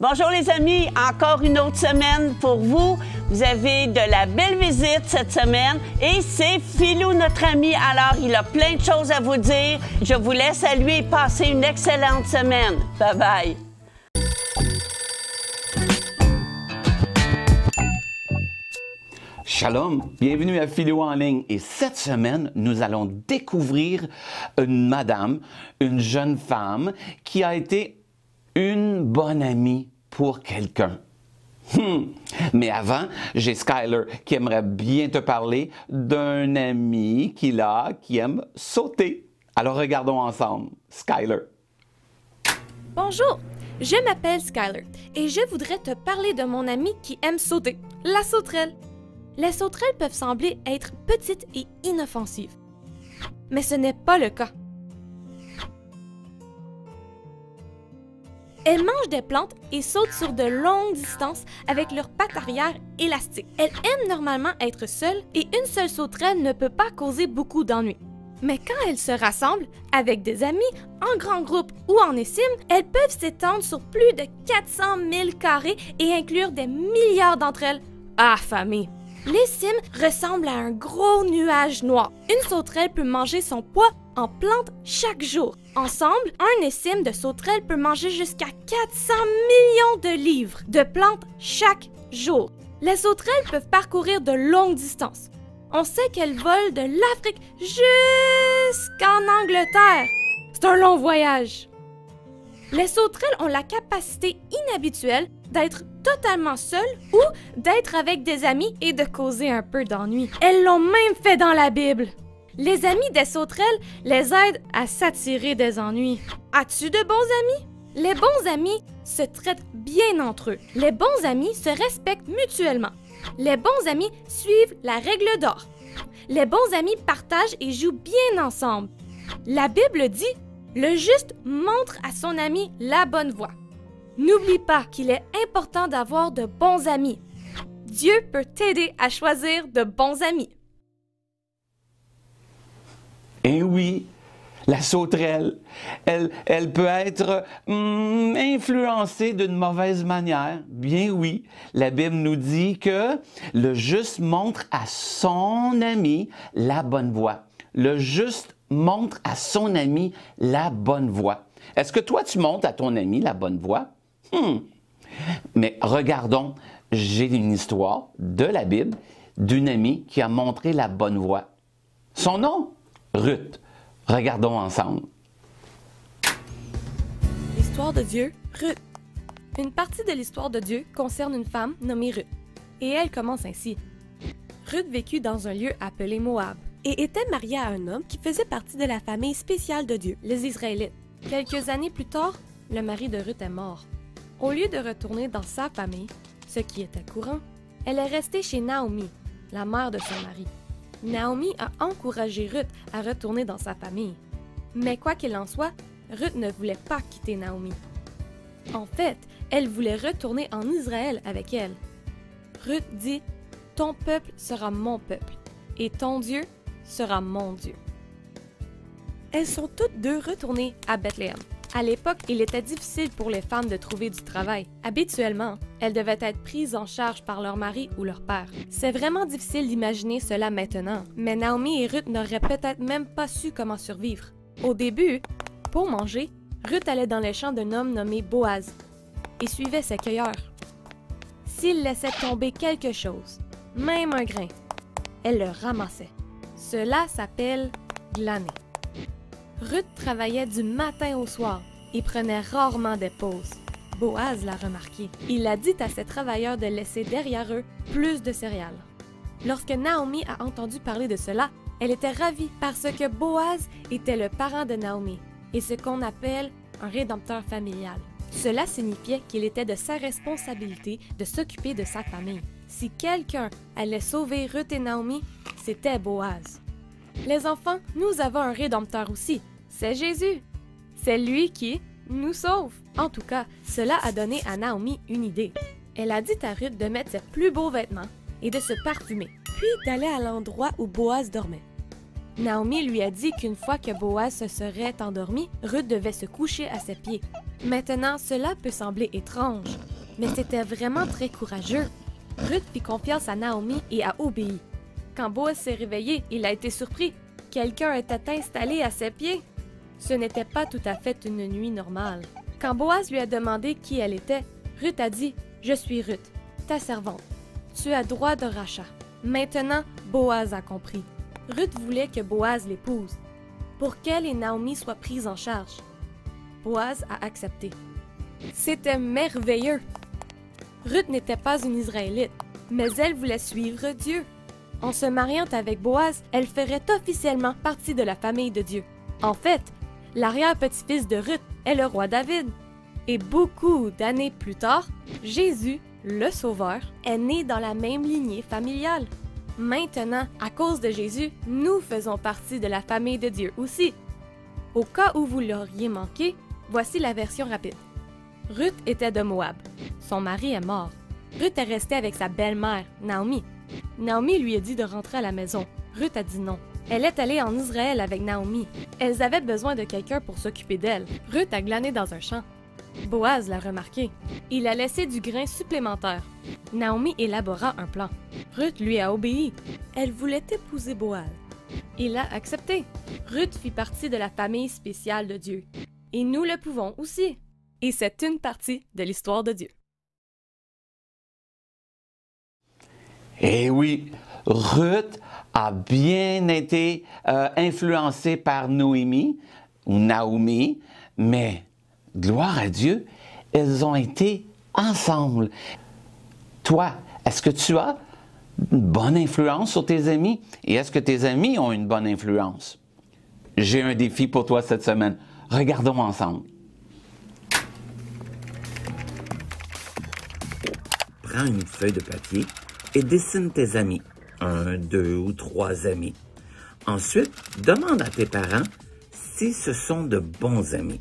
Bonjour les amis, encore une autre semaine pour vous. Vous avez de la belle visite cette semaine et c'est Philou, notre ami. Alors, il a plein de choses à vous dire. Je vous laisse à lui et passer une excellente semaine. Bye bye. Shalom, bienvenue à Philou en ligne. Et cette semaine, nous allons découvrir une madame, une jeune femme qui a été une bonne amie pour quelqu'un. Mais avant, j'ai Skyler qui aimerait bien te parler d'un ami qu'il a qui aime sauter. Alors regardons ensemble. Skyler. Bonjour, je m'appelle Skyler et je voudrais te parler de mon ami qui aime sauter, la sauterelle. Les sauterelles peuvent sembler être petites et inoffensives, mais ce n'est pas le cas. Elles mangent des plantes et sautent sur de longues distances avec leurs pattes arrière élastiques. Elles aiment normalement être seules et une seule sauterelle ne peut pas causer beaucoup d'ennuis. Mais quand elles se rassemblent avec des amis, en grand groupe ou en écime, elles peuvent s'étendre sur plus de 400 000 carrés et inclure des milliards d'entre elles affamées. Les cimes ressemblent à un gros nuage noir. Une sauterelle peut manger son poids en plantes chaque jour. Ensemble, un écime de sauterelle peut manger jusqu'à 400 millions de livres de plantes chaque jour. Les sauterelles peuvent parcourir de longues distances. On sait qu'elles volent de l'Afrique jusqu'en Angleterre. C'est un long voyage. Les sauterelles ont la capacité inhabituelle d'être totalement seules ou d'être avec des amis et de causer un peu d'ennui. Elles l'ont même fait dans la Bible. Les amis des sauterelles les aident à s'attirer des ennuis. As-tu de bons amis? Les bons amis se traitent bien entre eux. Les bons amis se respectent mutuellement. Les bons amis suivent la règle d'or. Les bons amis partagent et jouent bien ensemble. La Bible dit « Le juste montre à son ami la bonne voie ». N'oublie pas qu'il est important d'avoir de bons amis. Dieu peut t'aider à choisir de bons amis. Eh oui, la sauterelle, elle peut être influencée d'une mauvaise manière. Bien oui, la Bible nous dit que le juste montre à son ami la bonne voie. Le juste montre à son ami la bonne voie. Est-ce que toi, tu montres à ton ami la bonne voie? Mais regardons, j'ai une histoire de la Bible d'une amie qui a montré la bonne voie. Son nom? Ruth. Regardons ensemble. L'histoire de Dieu, Ruth. Une partie de l'histoire de Dieu concerne une femme nommée Ruth. Et elle commence ainsi. Ruth vécut dans un lieu appelé Moab et était mariée à un homme qui faisait partie de la famille spéciale de Dieu, les Israélites. Quelques années plus tard, le mari de Ruth est mort. Au lieu de retourner dans sa famille, ce qui était courant, elle est restée chez Naomi, la mère de son mari. Naomi a encouragé Ruth à retourner dans sa famille. Mais quoi qu'il en soit, Ruth ne voulait pas quitter Naomi. En fait, elle voulait retourner en Israël avec elle. Ruth dit « Ton peuple sera mon peuple, et ton Dieu sera mon Dieu. » Elles sont toutes deux retournées à Bethléem. À l'époque, il était difficile pour les femmes de trouver du travail. Habituellement, elles devaient être prises en charge par leur mari ou leur père. C'est vraiment difficile d'imaginer cela maintenant, mais Naomi et Ruth n'auraient peut-être même pas su comment survivre. Au début, pour manger, Ruth allait dans les champs d'un homme nommé Boaz et suivait ses cueilleurs. S'il laissait tomber quelque chose, même un grain, elle le ramassait. Cela s'appelle glaner. Ruth travaillait du matin au soir et prenait rarement des pauses. Boaz l'a remarqué. Il a dit à ses travailleurs de laisser derrière eux plus de céréales. Lorsque Naomi a entendu parler de cela, elle était ravie parce que Boaz était le parent de Naomi et ce qu'on appelle un rédempteur familial. Cela signifiait qu'il était de sa responsabilité de s'occuper de sa famille. Si quelqu'un allait sauver Ruth et Naomi, c'était Boaz. Les enfants, nous avons un rédempteur aussi. C'est Jésus. C'est lui qui nous sauve. En tout cas, cela a donné à Naomi une idée. Elle a dit à Ruth de mettre ses plus beaux vêtements et de se parfumer, puis d'aller à l'endroit où Boaz dormait. Naomi lui a dit qu'une fois que Boaz se serait endormi, Ruth devait se coucher à ses pieds. Maintenant, cela peut sembler étrange, mais c'était vraiment très courageux. Ruth fit confiance à Naomi et a obéi. Quand Boaz s'est réveillé, il a été surpris. Quelqu'un était installé à ses pieds. Ce n'était pas tout à fait une nuit normale. Quand Boaz lui a demandé qui elle était, Ruth a dit « Je suis Ruth, ta servante. Tu as droit de rachat. » Maintenant, Boaz a compris. Ruth voulait que Boaz l'épouse, pour qu'elle et Naomi soient prises en charge. Boaz a accepté. C'était merveilleux! Ruth n'était pas une Israélite, mais elle voulait suivre Dieu. En se mariant avec Boaz, elle ferait officiellement partie de la famille de Dieu. En fait, l'arrière-petit-fils de Ruth est le roi David. Et beaucoup d'années plus tard, Jésus, le Sauveur, est né dans la même lignée familiale. Maintenant, à cause de Jésus, nous faisons partie de la famille de Dieu aussi. Au cas où vous l'auriez manqué, voici la version rapide. Ruth était de Moab. Son mari est mort. Ruth est restée avec sa belle-mère, Naomi. Naomi lui a dit de rentrer à la maison. Ruth a dit non. Elle est allée en Israël avec Naomi. Elles avaient besoin de quelqu'un pour s'occuper d'elle. Ruth a glané dans un champ. Boaz l'a remarqué. Il a laissé du grain supplémentaire. Naomi élabora un plan. Ruth lui a obéi. Elle voulait épouser Boaz. Il a accepté. Ruth fit partie de la famille spéciale de Dieu. Et nous le pouvons aussi. Et c'est une partie de l'histoire de Dieu. Eh oui, Ruth a bien été influencée par Noémie ou Naomi, mais gloire à Dieu, elles ont été ensemble. Toi, est-ce que tu as une bonne influence sur tes amis? Et est-ce que tes amis ont une bonne influence? J'ai un défi pour toi cette semaine. Regardons ensemble. Prends une feuille de papier et dessine tes amis. 1, 2 ou 3 amis. Ensuite, demande à tes parents si ce sont de bons amis.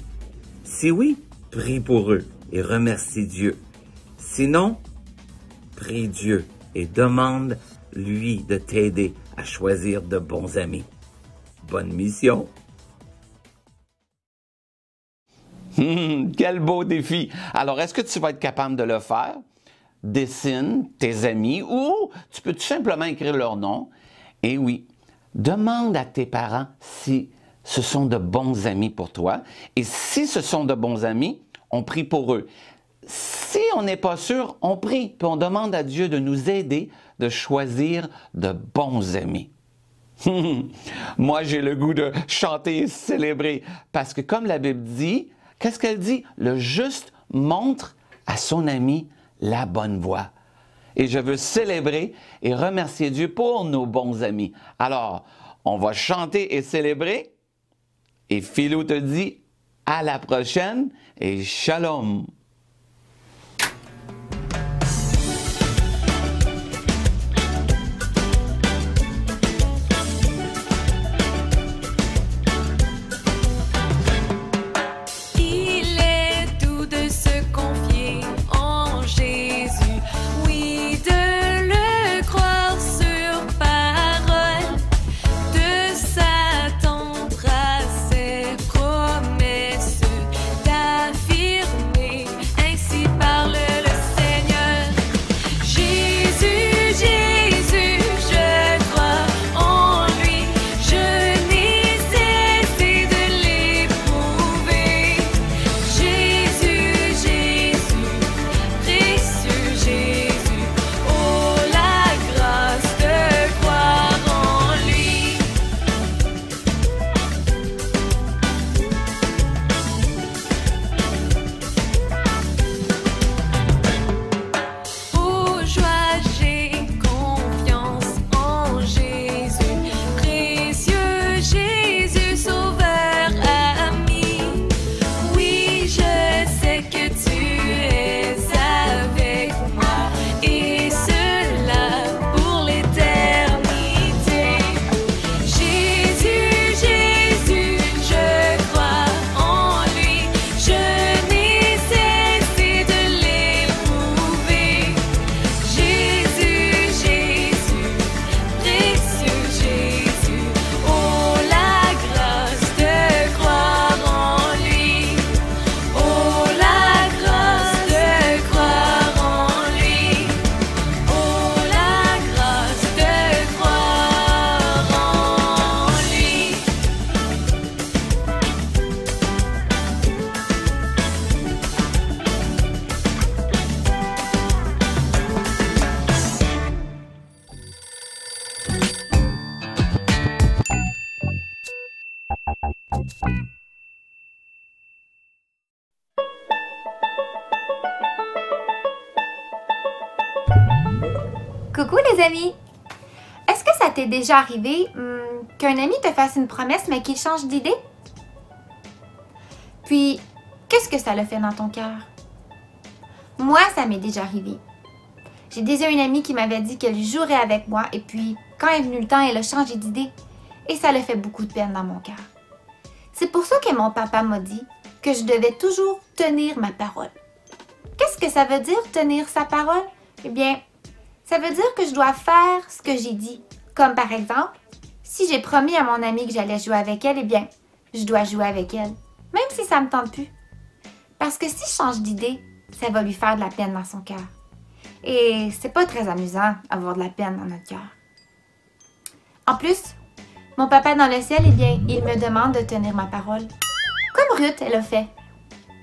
Si oui, prie pour eux et remercie Dieu. Sinon, prie Dieu et demande-lui de t'aider à choisir de bons amis. Bonne mission! Quel beau défi! Alors, est-ce que tu vas être capable de le faire? Dessine tes amis ou tu peux tout simplement écrire leur nom. Et oui, demande à tes parents si ce sont de bons amis pour toi. Et si ce sont de bons amis, on prie pour eux. Si on n'est pas sûr, on prie, puis on demande à Dieu de nous aider de choisir de bons amis. Moi, j'ai le goût de chanter et célébrer parce que comme la Bible dit, qu'est-ce qu'elle dit? Le juste montre à son ami la bonne voie. Et je veux célébrer et remercier Dieu pour nos bons amis. Alors, on va chanter et célébrer. Et Philo te dit à la prochaine et shalom. D'affirmer Coucou les amis! Est-ce que ça t'est déjà arrivé qu'un ami te fasse une promesse mais qu'il change d'idée? Puis, qu'est-ce que ça le fait dans ton cœur? Moi, ça m'est déjà arrivé. J'ai déjà une amie qui m'avait dit qu'elle jouerait avec moi et puis, quand est venu le temps, elle a changé d'idée et ça le fait beaucoup de peine dans mon cœur. C'est pour ça que mon papa m'a dit que je devais toujours tenir ma parole. Qu'est-ce que ça veut dire tenir sa parole? Eh bien, ça veut dire que je dois faire ce que j'ai dit. Comme par exemple, si j'ai promis à mon amie que j'allais jouer avec elle, eh bien, je dois jouer avec elle, même si ça me tente plus. Parce que si je change d'idée, ça va lui faire de la peine dans son cœur. Et c'est pas très amusant avoir de la peine dans notre cœur. En plus, mon papa dans le ciel, eh bien, il me demande de tenir ma parole. Comme Ruth, elle a fait.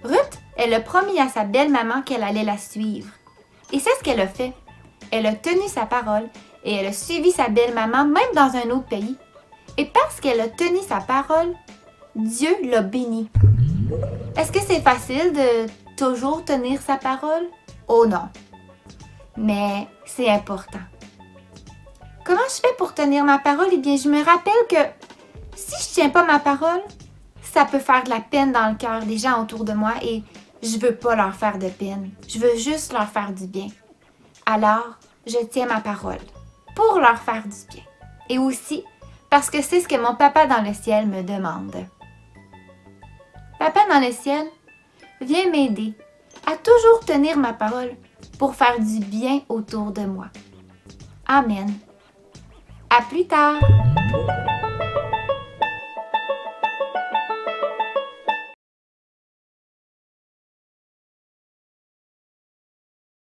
Ruth, elle a promis à sa belle-maman qu'elle allait la suivre. Et c'est ce qu'elle a fait. Elle a tenu sa parole et elle a suivi sa belle-maman même dans un autre pays. Et parce qu'elle a tenu sa parole, Dieu l'a bénie. Est-ce que c'est facile de toujours tenir sa parole? Oh non. Mais c'est important. Comment je fais pour tenir ma parole? Eh bien, je me rappelle que si je ne tiens pas ma parole, ça peut faire de la peine dans le cœur des gens autour de moi et je ne veux pas leur faire de peine. Je veux juste leur faire du bien. Alors, je tiens ma parole pour leur faire du bien. Et aussi parce que c'est ce que mon papa dans le ciel me demande. Papa dans le ciel, viens m'aider à toujours tenir ma parole pour faire du bien autour de moi. Amen. À plus tard!